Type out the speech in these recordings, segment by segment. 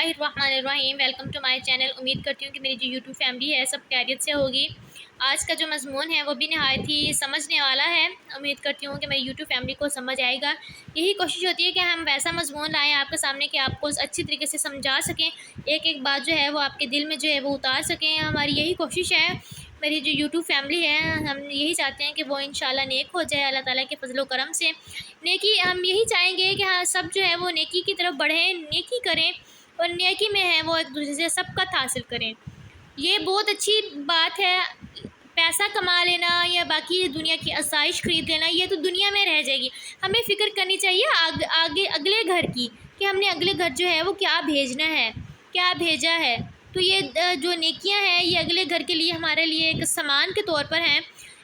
बिस्मिल्लाहिर्रहमानिर्रहीम। Welcome to my channel. उम्मीद करती हूँ कि मेरी जो यूट्यूब फैमिली है सब खैरियत से होगी। आज का जो मज़मून है वो भी नहायत ही समझने वाला है। उम्मीद करती हूँ कि मेरी यूट्यूब फैमिली को समझ आएगा। यही कोशिश होती है कि हम वैसा मज़मून लाएँ आपके सामने कि आपको अच्छी तरीके से समझा सकें, एक एक बात जो है वो आपके दिल में जो है वो उतार सकें। हमारी यही कोशिश है। मेरी जो यूट्यूब फैमिली है हम यही चाहते हैं कि वो इंशाल्लाह नेक हो जाए अल्लाह ताला के फजलो करम से। नेकी हम यही चाहेंगे कि हाँ सब जो है वो नेकी की तरफ बढ़ें, नेकी करें और नेकी में है वो एक दूसरे से सबकत हासिल करें। ये बहुत अच्छी बात है। पैसा कमा लेना या बाकी दुनिया की आसाइश ख़रीद लेना ये तो दुनिया में रह जाएगी। हमें फ़िक्र करनी चाहिए आगे अगले घर की, कि हमने अगले घर जो है वो क्या भेजना है, क्या भेजा है। तो ये जो नेकियां हैं ये अगले घर के लिए हमारे लिए एक सामान के तौर पर हैं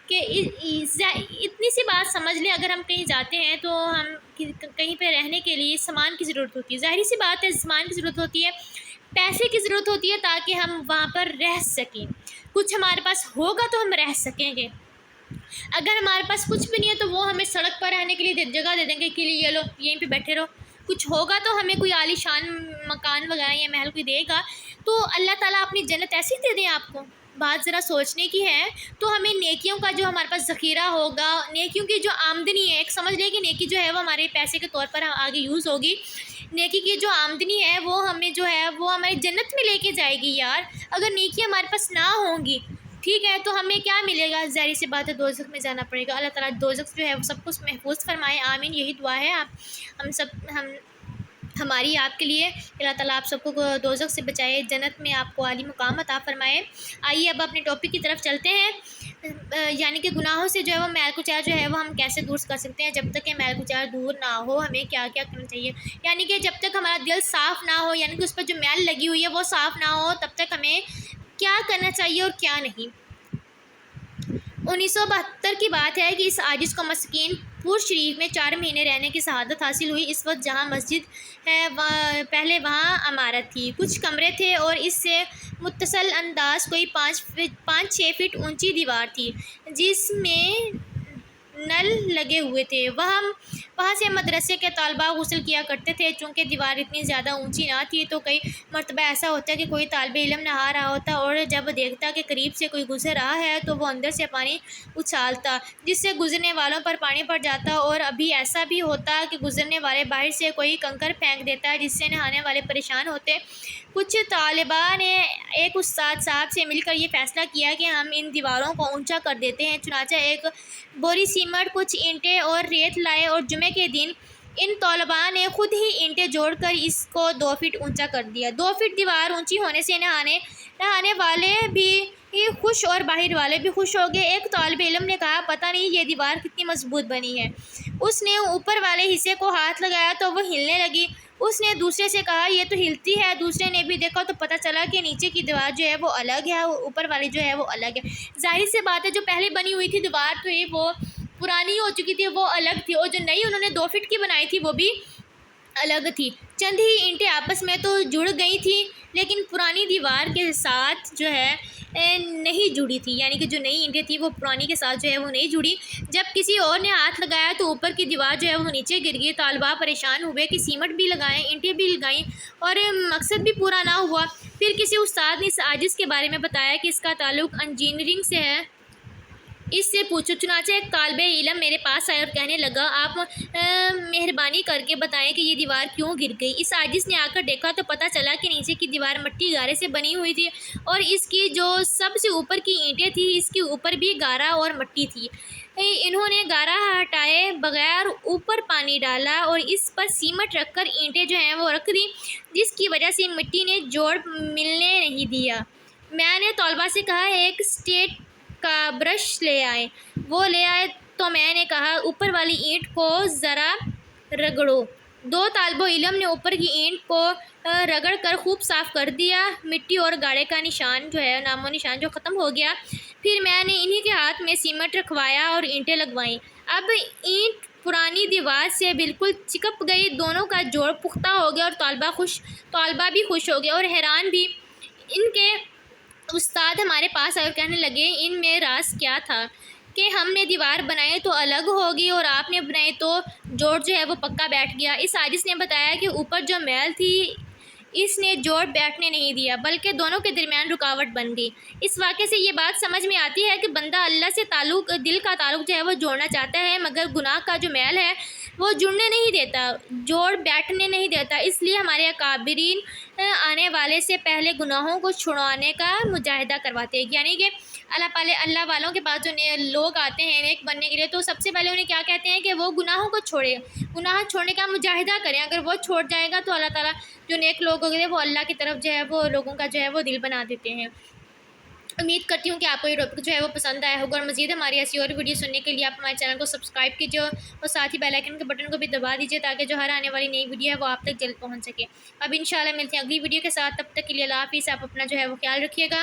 कि इतनी सी बात समझ लें। अगर हम कहीं जाते हैं तो हम कहीं पे रहने के लिए सामान की ज़रूरत होती है। ज़ाहिर सी बात है सामान की ज़रूरत होती है, पैसे की ज़रूरत होती है ताकि हम वहाँ पर रह सकें। कुछ हमारे पास होगा तो हम रह सकेंगे। अगर हमारे पास कुछ भी नहीं है तो वो हमें सड़क पर रहने के लिए जगह दे देंगे कि ये लो यहीं पे बैठे रहो। कुछ होगा तो हमें कोई आलीशान मकान वगैरह या महल कोई देगा। तो अल्लाह ताला अपनी जन्नत ऐसी दे दें आपको। बात ज़रा सोचने की है। तो हमें नेकियों का जो हमारे पास ज़ख़ीरा होगा, नेकियों की जो आमदनी है, एक समझ लें कि नेकी जो है वो हमारे पैसे के तौर पर आगे यूज़ होगी। नेकी की जो आमदनी है वो हमें जो है वो हमारी जन्नत में लेके जाएगी यार। अगर नेकी हमारे पास ना होंगी, ठीक है, तो हमें क्या मिलेगा? ज़ाहिर सी बात है दोज़ख में जाना पड़ेगा। अल्लाह ताला दोज़ख जो है वो सब कुछ महफूज फरमाए, आमीन। यही दुआ है आप हम हमारी आपके लिए। अल्लाह ताला आप सबको दोज़ख से बचाए, जन्नत में आपको आली मुकाम अता फरमाए। आइए अब अपने टॉपिक की तरफ चलते हैं। यानी कि गुनाहों से जो है वो मैल कुचैल जो है वो हम कैसे दूर कर सकते हैं। जब तक ये मैल कुचैल दूर ना हो हमें क्या क्या करना चाहिए, यानी कि जब तक हमारा दिल साफ़ ना हो, यानी कि उस पर जो मैल लगी हुई है वो साफ़ ना हो, तब तक हमें क्या करना चाहिए और क्या नहीं। 1972 की बात है कि इस आजिज़ को मस्कीन पुर शरीफ में 4 महीने रहने की शहादत हासिल हुई। इस वक्त जहाँ मस्जिद है पहले वहाँ इमारत थी, कुछ कमरे थे और इससे मुत्तसल अंदाज कोई 5-6 फीट ऊंची दीवार थी जिसमें नल लगे हुए थे। वहाँ से मदरसे के तालबा गुस्ल किया करते थे। चूँकि दीवार इतनी ज़्यादा ऊंची ना थी तो कई मरतबा ऐसा होता है कि कोई तालिब इल्म नहा रहा होता और जब देखता कि करीब से कोई गुजर रहा है तो वो अंदर से पानी उछालता जिससे गुजरने वालों पर पानी पड़ जाता। और अभी ऐसा भी होता कि गुजरने वाले बाहर से कोई कंकर फेंक देता जिससे नहाने वाले परेशान होते। कुछ तालिबा ने एक उस्ताद साहब से मिलकर ये फ़ैसला किया कि हम इन दीवारों को ऊंचा कर देते हैं। चुनांचे एक बोरी सीमेंट, कुछ ईंटें और रेत लाए और जुमे के दिन इन तलबा ने खुद ही ईंटें जोड़कर इसको 2 फीट ऊंचा कर दिया। 2 फीट दीवार ऊंची होने से नहाने वाले भी खुश और बाहर वाले भी खुश हो गए। एक तालिब इल्म ने कहा, पता नहीं ये दीवार कितनी मजबूत बनी है। उसने ऊपर वाले हिस्से को हाथ लगाया तो वो हिलने लगी। उसने दूसरे से कहा, ये तो हिलती है। दूसरे ने भी देखा तो पता चला कि नीचे की दीवार जो है वो अलग है, ऊपर वाली जो है वो अलग है। जाहिर सी बात है जो पहले बनी हुई थी दीवार तो वो पुरानी हो चुकी थी, वो अलग थी, और जो नई उन्होंने 2 फीट की बनाई थी वो भी अलग थी। चंद ही ईंटें आपस में तो जुड़ गई थी लेकिन पुरानी दीवार के साथ जो है नहीं जुड़ी थी, यानी कि जो नई ईंटें थी वो पुरानी के साथ जो है वो नहीं जुड़ी। जब किसी और ने हाथ लगाया तो ऊपर की दीवार जो है वो नीचे गिर गई। तालिबा परेशान हुए कि सीमेंट भी लगाएं, ईंटें भी लगाएं और मकसद भी पूरा ना हुआ। फिर किसी उस्ताद ने इस आजिज़ के बारे में बताया कि इसका ताल्लुक़ इंजीनियरिंग से है, इससे पूछो। चुनांचे एक तालिबे इल्म मेरे पास आया और कहने लगा, आप मेहरबानी करके बताएं कि ये दीवार क्यों गिर गई। इस आजिज़ ने आकर देखा तो पता चला कि नीचे की दीवार मट्टी गारे से बनी हुई थी और इसकी जो सबसे ऊपर की ईंटें थी इसके ऊपर भी गारा और मट्टी थी। इन्होंने गारा हटाए बगैर ऊपर पानी डाला और इस पर सीमेंट रखकर ईंटें जो हैं वो रख दी, जिसकी वजह से मिट्टी ने जोड़ मिलने नहीं दिया। मैंने तलबा से कहा, एक स्टेट का ब्रश ले आए। वो ले आए तो मैंने कहा, ऊपर वाली ईंट को ज़रा रगड़ो। 2 तालिबो इल्म ने ऊपर की ईंट को रगड़ कर खूब साफ़ कर दिया। मिट्टी और गाड़े का निशान जो है, नामो निशान जो ख़त्म हो गया। फिर मैंने इन्हीं के हाथ में सीमेंट रखवाया और ईंटें लगवाईं। अब ईंट पुरानी दीवार से बिल्कुल चिपक गई। दोनों का जोड़ पुख्ता हो गया और तालिबा भी खुश हो गए और हैरान भी। इनके उस्ताद हमारे पास आए और कहने लगे, इनमें राज क्या था कि हमने दीवार बनाई तो अलग होगी और आपने बनाई तो जोड़ जो है वो पक्का बैठ गया। इस आजिज़ ने बताया कि ऊपर जो मैल थी اس نے جوڑ بیٹھنے نہیں دیا بلکہ دونوں کے درمیان رکاوٹ بن گئی۔ اس واقعے سے یہ بات سمجھ میں آتی ہے کہ بندہ اللہ سے دل کا تعلق جو ہے وہ جوڑنا چاہتا ہے، مگر گناہ کا جو میل ہے وہ جڑنے نہیں دیتا، جوڑ بیٹھنے نہیں دیتا۔ اس لیے ہمارے اکابرین آنے والے سے پہلے گناہوں کو چھڑوانے کا مجاہدہ کرواتے ہیں، یعنی کہ اللہ والوں کے پاس جو لوگ آتے ہیں نیک بننے کے لیے، تو سب سے پہلے انہیں کیا کہتے ہیں کہ وہ گناہوں کو چھوڑے، گناہ چھوڑنے کا مجاہدہ کریں۔ اگر وہ چھوڑ جائے گا تو اللہ تعالیٰ جو نیک لوگ ہوتے ہیں وہ اللہ کی طرف جو ہے وہ لوگوں کا جو ہے وہ دل بنا دیتے ہیں۔ امید کرتی ہوں کہ آپ کو یہ ٹاپک جو ہے وہ پسند آیا ہوگا، اور مزید ہماری ایسی اور ویڈیو سننے کے لیے آپ ہمارے چینل کو سبسکرائب کیجیے اور ساتھ ہی بیل آئیکن کے بٹن کو بھی دبا دیجیے تاکہ جو ہر آنے والی نئی ویڈیو ہے وہ آپ تک جلد پہنچ سکے۔ اب انشاءاللہ ملتے ہیں اگلی ویڈیو کے ساتھ، تب تک کے لیے اللہ حافظ۔ آپ اپنا جو ہے وہ خیال رکھیے گا۔